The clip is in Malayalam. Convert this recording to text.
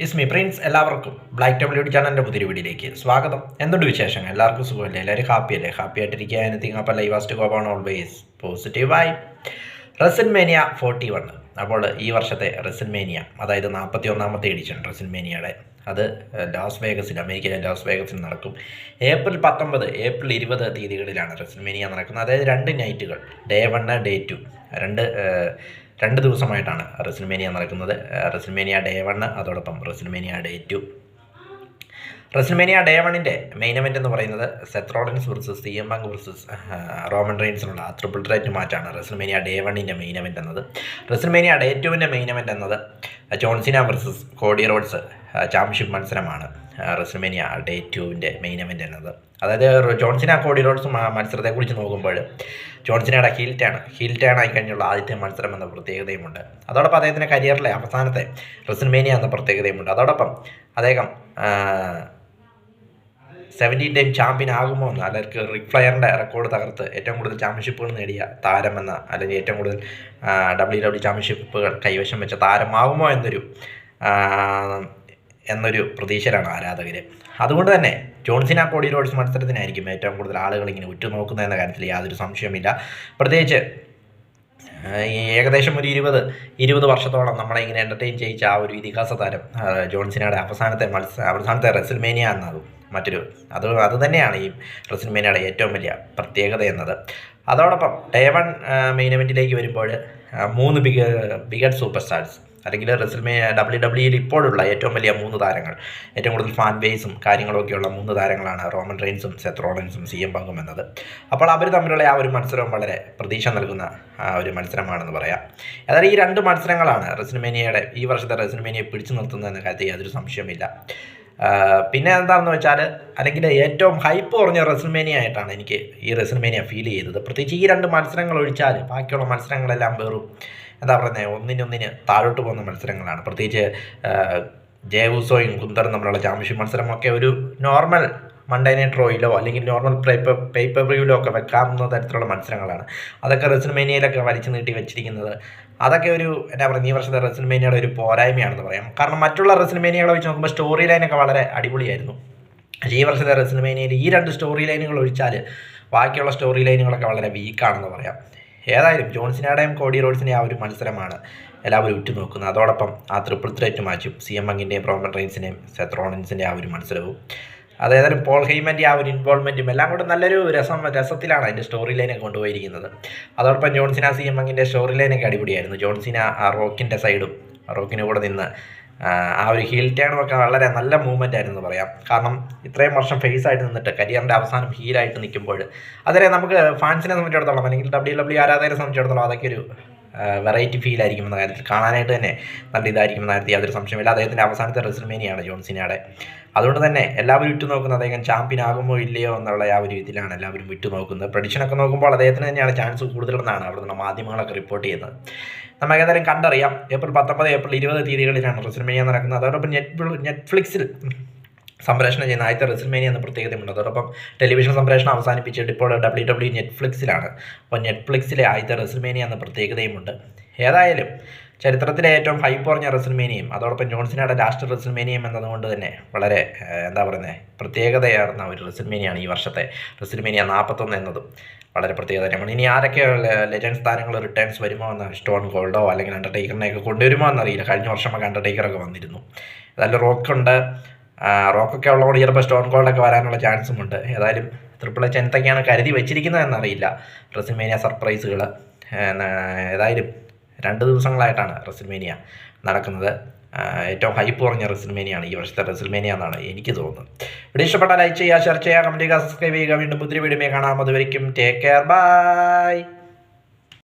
ഇസ്മി പ്രിൻസ്. എല്ലാവർക്കും ബ്ലാക്ക് ടേബിൾ യൂട്യൂബ് ചാനലിൻ്റെ പുതിയ വീഡിയോയിലേക്ക് സ്വാഗതം. എന്തുണ്ട് വിശേഷങ്ങൾ? എല്ലാവർക്കും സുഖമല്ലേ? എല്ലാവരും ഹാപ്പിയല്ലേ? ഹാപ്പി ആയിട്ടിരിക്കുക. എനിത്തിങ് അപ്പോൾ ലൈവ് ആസ്റ്റ് ഗോബ് ഓൺ ഓൾവേസ് പോസിറ്റീവായി. റെസിൽമേനിയ 41. അപ്പോൾ ഈ വർഷത്തെ റെസിൽമേനിയ, അതായത് 41ാമത്തെ എഡിഷൻ റെസിൽമേനിയയുടെ, അത് ലാസ് വേഗസിൽ, അമേരിക്കയിലെ ലാസ് വേഗസിൽ നടക്കും. ഏപ്രിൽ 19, ഏപ്രിൽ 20 തീയതികളിലാണ് റെസിൽമേനിയ നടക്കുന്നത്. അതായത് 2 നൈറ്റുകൾ, ഡേ 1, ഡേ 2, രണ്ട് ദിവസമായിട്ടാണ് റെസിൽമേനിയ നടക്കുന്നത്. റെസിൽമേനിയ ഡേ 1, അതോടൊപ്പം റെസിൽമേനിയ ഡേ 2. റെസിൽമേനിയ ഡേ 1ൻ്റെ മെയിൻ ഇവൻ്റ് എന്ന് പറയുന്നത് Seth Rollins versus CM Punk versus Roman റെയിൻസിനുള്ള ട്രിപ്പിൾ ത്രെറ്റ് മാച്ചാണ് റെസിൽമേനിയ ഡേ 1ൻ്റെ മെയിൻ ഇവൻ്റ് എന്നത്. റെസിൽമേനിയ ഡേ 2ൻ്റെ മെയിൻ ഇവൻ്റ് എന്നത് John Cena versus Cody Rhodes championship മത്സരമാണ്. റെസിൽമേനിയ ഡേ 2ൻ്റെ മെയിൻ ഇവൻ്റ് എന്നത്, അതായത് ജോൺ സീന കോഡി റോഡ്സ് മത്സരത്തെക്കുറിച്ച് നോക്കുമ്പോൾ ജോൺ സീനയുടെ ഹീൽ ടേൺ ആയി കഴിഞ്ഞുള്ള ആദ്യത്തെ മത്സരം എന്ന പ്രത്യേകതയുമുണ്ട്. അതോടൊപ്പം അദ്ദേഹത്തിൻ്റെ കരിയറിലെ അവസാനത്തെ റെസിൽമേനിയ എന്ന പ്രത്യേകതയുമുണ്ട്. അതോടൊപ്പം അദ്ദേഹം 17 ടൈം ചാമ്പ്യൻ ആകുമോ എന്ന്, അല്ലെങ്കിൽ റിക് ഫ്ലെയറിൻ്റെ റെക്കോർഡ് തകർത്ത് ഏറ്റവും കൂടുതൽ ചാമ്പ്യൻഷിപ്പുകൾ നേടിയ താരമെന്ന, അല്ലെങ്കിൽ ഏറ്റവും കൂടുതൽ WWE ചാമ്പ്യൻഷിപ്പുകൾ കൈവശം വെച്ച താരമാകുമോ എന്നൊരു പ്രതീക്ഷയിലാണ് ആരാധകർ. അതുകൊണ്ട് തന്നെ ജോൺ സീന കോഡി റോഡ്സ് മത്സരത്തിനായിരിക്കും ഏറ്റവും കൂടുതൽ ആളുകൾ ഇങ്ങനെ ഉറ്റുനോക്കുന്നതെന്ന കാര്യത്തിൽ യാതൊരു സംശയമില്ല. പ്രത്യേകിച്ച് ഏകദേശം ഒരു 20 വർഷത്തോളം നമ്മളെ ഇങ്ങനെ എൻ്റർടൈൻ ചെയ്യിച്ച ആ ഒരു ഇതിഹാസ താരം ജോൺ സീനയുടെ അവസാനത്തെ റെസിൽമേനിയ എന്നതും അത് തന്നെയാണ് ഈ റെസിൽമേനിയയുടെ ഏറ്റവും വലിയ പ്രത്യേകത എന്നത്. അതോടൊപ്പം ഡേ 1 മെയിൻ ഇവൻറ്റിലേക്ക് വരുമ്പോൾ 3 ബിഗഡ് സൂപ്പർ സ്റ്റാർസ്, അല്ലെങ്കിൽ WWEയിൽ ഇപ്പോഴുള്ള ഏറ്റവും വലിയ 3 താരങ്ങൾ, ഏറ്റവും കൂടുതൽ ഫാൻ ബേസും കാര്യങ്ങളൊക്കെയുള്ള 3 താരങ്ങളാണ് റോമൻ റെയിൻസും സെത്ത് റോളിൻസും CM Punkും എന്നത്. അപ്പോൾ അവർ തമ്മിലുള്ള ആ ഒരു മത്സരവും വളരെ പ്രതീക്ഷ നൽകുന്ന ഒരു മത്സരമാണെന്ന് പറയാം. അതായത് ഈ 2 മത്സരങ്ങളാണ് ഈ വർഷത്തെ റെസിൽമേനിയെ പിടിച്ചു നിർത്തുന്നതെന്ന കാര്യത്തിൽ യാതൊരു സംശയമില്ല. പിന്നെ എന്താണെന്ന് വെച്ചാൽ, അല്ലെങ്കിൽ ഏറ്റവും ഹൈപ്പ് കുറഞ്ഞ റെസിൽമേനിയ ആയിട്ടാണ് എനിക്ക് ഈ റെസിൽമേനിയ ഫീൽ ചെയ്തത്. പ്രത്യേകിച്ച് ഈ 2 മത്സരങ്ങൾ ഒഴിച്ചാൽ ബാക്കിയുള്ള മത്സരങ്ങളെല്ലാം വെറും ഒന്നിനൊന്നിന് താഴോട്ട് പോകുന്ന മത്സരങ്ങളാണ്. പ്രത്യേകിച്ച് ജേ ഉസോയും ഗുന്തറും തമ്മിലുള്ള ചാമ്പ്യൻഷിപ്പ് മത്സരമൊക്കെ ഒരു നോർമൽ മൺഡേ നൈറ്റ് റോയിലോ അല്ലെങ്കിൽ നോർമൽ പേപ്പർ വ്യൂവിലോ ഒക്കെ വെക്കാവുന്ന തരത്തിലുള്ള മത്സരങ്ങളാണ്. അതൊക്കെ റെസിൽമേനിയയിലൊക്കെ വലിച്ചു നീട്ടി വെച്ചിരിക്കുന്നത്, അതൊക്കെ ഈ വർഷത്തെ റെസിൽമേനിയയുടെ ഒരു പോരായ്മയാണെന്ന് പറയാം. കാരണം മറ്റുള്ള റെസിൽമേനിയകളെ വെച്ച് നോക്കുമ്പോൾ സ്റ്റോറി ലൈനൊക്കെ വളരെ അടിപൊളിയായിരുന്നു. പക്ഷേ ഈ വർഷത്തെ റെസിൽമേനിയയിൽ ഈ 2 സ്റ്റോറി ലൈനുകൾ ഒഴിച്ചാൽ ബാക്കിയുള്ള സ്റ്റോറി ലൈനുകളൊക്കെ വളരെ വീക്കാണെന്ന് പറയാം. ഏതായാലും ജോൺ സീനയുടെയും കോഡി റോഡ്സിൻ്റെയും ആ ഒരു മത്സരമാണ് എല്ലാവരും ഉറ്റുനോക്കുന്നത്. അതോടൊപ്പം ആ ട്രിപ്പിൾ ത്രെറ്റ് മാച്ചും CM Punkിൻ്റെയും റോമൻ റെയിൻസിൻ്റെയും സെത്ത് റോളിൻസിൻ്റെയും ആ ഒരു മത്സരവും, അതേതായാലും പോൾ ഹെയ്മൻ്റെ ആ ഒരു ഇൻവോൾവ്മെൻറ്റും എല്ലാം കൂടെ നല്ലൊരു രസത്തിലാണ് അതിൻ്റെ സ്റ്റോറി ലൈനൊക്കെ കൊണ്ടുപോയിരിക്കുന്നത്. അതോടൊപ്പം ജോൺ സീന CM Punkിൻ്റെ സ്റ്റോറി ലൈനൊക്കെ അടിപൊളിയായിരുന്നു. ജോൺ സീന ആ റോക്കിൻ്റെ സൈഡും റോക്കിന് കൂടെ നിന്ന് ആ ഒരു ഹീൽ ടേണും ഒക്കെ വളരെ നല്ല മൂവ്മെൻ്റ് ആയിരുന്നു പറയാം. കാരണം ഇത്രയും വർഷം ഫേസ് ആയിട്ട് നിന്നിട്ട് കരിയറിൻ്റെ അവസാനം ഹീലായിട്ട് നിൽക്കുമ്പോൾ അതിനെ നമുക്ക് ഫാൻസിനെ സംബന്ധിച്ചിടത്തോളം, അല്ലെങ്കിൽ WWE ആരാധകരെ സംബന്ധിച്ചിടത്തോളം അതൊക്കെ ഒരു വെറൈറ്റി ഫീൽ ആയിരിക്കുമെന്ന കാര്യത്തിൽ, കാണാനായിട്ട് തന്നെ നല്ല ഇതായിരിക്കുമെന്ന കാര്യത്തിൽ യാതൊരു സംശയമില്ല. അദ്ദേഹത്തിൻ്റെ അവസാനത്തെ റെസിൽമേനിയാണ് ജോൺ സീനയുടെ. അതുകൊണ്ട് തന്നെ എല്ലാവരും ഉറ്റുനോക്കുന്നത് അദ്ദേഹം ചാമ്പ്യൻ ആകുമോ ഇല്ലയോ എന്നുള്ള ആ ഒരു ഇതിലാണ് എല്ലാവരും ഉറ്റുനോക്കുന്നത്. പ്രഡിക്ഷനൊക്കെ നോക്കുമ്പോൾ അദ്ദേഹത്തിന് തന്നെയാണ് ചാൻസ് കൂടുതലെന്നാണ് അവിടെ നിന്ന് മാധ്യമങ്ങളൊക്കെ റിപ്പോർട്ട് ചെയ്യുന്നത്. നമുക്ക് ഏതായാലും കണ്ടറിയാം. ഏപ്രിൽ 19, ഏപ്രിൽ 20 തീയതികളിലാണ് റെസിൽമേനിയ നടക്കുന്നത്. അതോടൊപ്പം നെറ്റ്ഫ്ലിക്സിൽ സംപ്രേഷണം ചെയ്യുന്ന ആദ്യത്തെ റെസിൽമേനിയ എന്ന പ്രത്യേകതയുണ്ട്. അതോടൊപ്പം ടെലിവിഷൻ സംപ്രേഷണം അവസാനിപ്പിച്ചിട്ട് ഇപ്പോൾ WWE നെറ്റ്ഫ്ലിക്സിലാണ്. അപ്പോൾ നെറ്റ്ഫ്ലിക്സിലെ ആദ്യത്തെ റെസിൽമേനിയ എന്ന പ്രത്യേകതയുമുണ്ട്. ഏതായാലും ചരിത്രത്തിലെ ഏറ്റവും ഹൈപ്പ് കുറഞ്ഞ റെസിൽമേനിയയും അതോടൊപ്പം ജോൺ സീനയുടെ ലാസ്റ്റ് റെസിൽമേനിയയും എന്നതുകൊണ്ട് തന്നെ വളരെ പ്രത്യേകതയാർന്ന ഒരു റെസിൽമേനിയാണ് ഈ വർഷത്തെ റെസിൽമേനിയ 41 എന്നതും വളരെ പ്രത്യേകത തന്നെയാണ്. ഇനി ആരൊക്കെ ലെജൻഡ്സ് താരങ്ങൾ റിട്ടേൺസ് വരുമോ എന്ന്, സ്റ്റോൺ കോൾഡോ അല്ലെങ്കിൽ അണ്ടർടേക്കറിനെയൊക്കെ കൊണ്ടുവരുമോ എന്നറിയില്ല. കഴിഞ്ഞ വർഷമൊക്കെ അണ്ടർടേക്കറൊക്കെ വന്നിരുന്നു. ഏതായാലും റോക്കൊക്കെ ഉള്ളതുകൊണ്ട് ചിലപ്പോൾ സ്റ്റോൺ കോൾഡൊക്കെ വരാനുള്ള ചാൻസും ഉണ്ട്. ഏതായാലും ട്രിപ്പിൾ എച്ച് എന്തൊക്കെയാണ് കരുതി വെച്ചിരിക്കുന്നത് എന്നറിയില്ല റെസിൽമേനിയ സർപ്രൈസുകൾ. ഏതായാലും 2 ദിവസങ്ങളായിട്ടാണ് റെസിൽമേനിയ നടക്കുന്നത്. ഏറ്റവും ഹൈപ്പ് കുറഞ്ഞ റെസിൽമേനിയാണ് ഈ വർഷത്തെ റെസിൽമേനിയ എന്നാണ് എനിക്ക് തോന്നുന്നത്. വീഡിയോ ഇഷ്ടപ്പെട്ടാൽ ലൈക്ക് ചെയ്യുക, ഷെയർ ചെയ്യുക, കമൻറ്റ് ചെയ്യുക, സബ്സ്ക്രൈബ് ചെയ്യുക. വീണ്ടും പുതിയ വീഡിയോ കാണാം. അതുവരെയ്ക്കും ടേക്ക് കെയർ, ബൈ.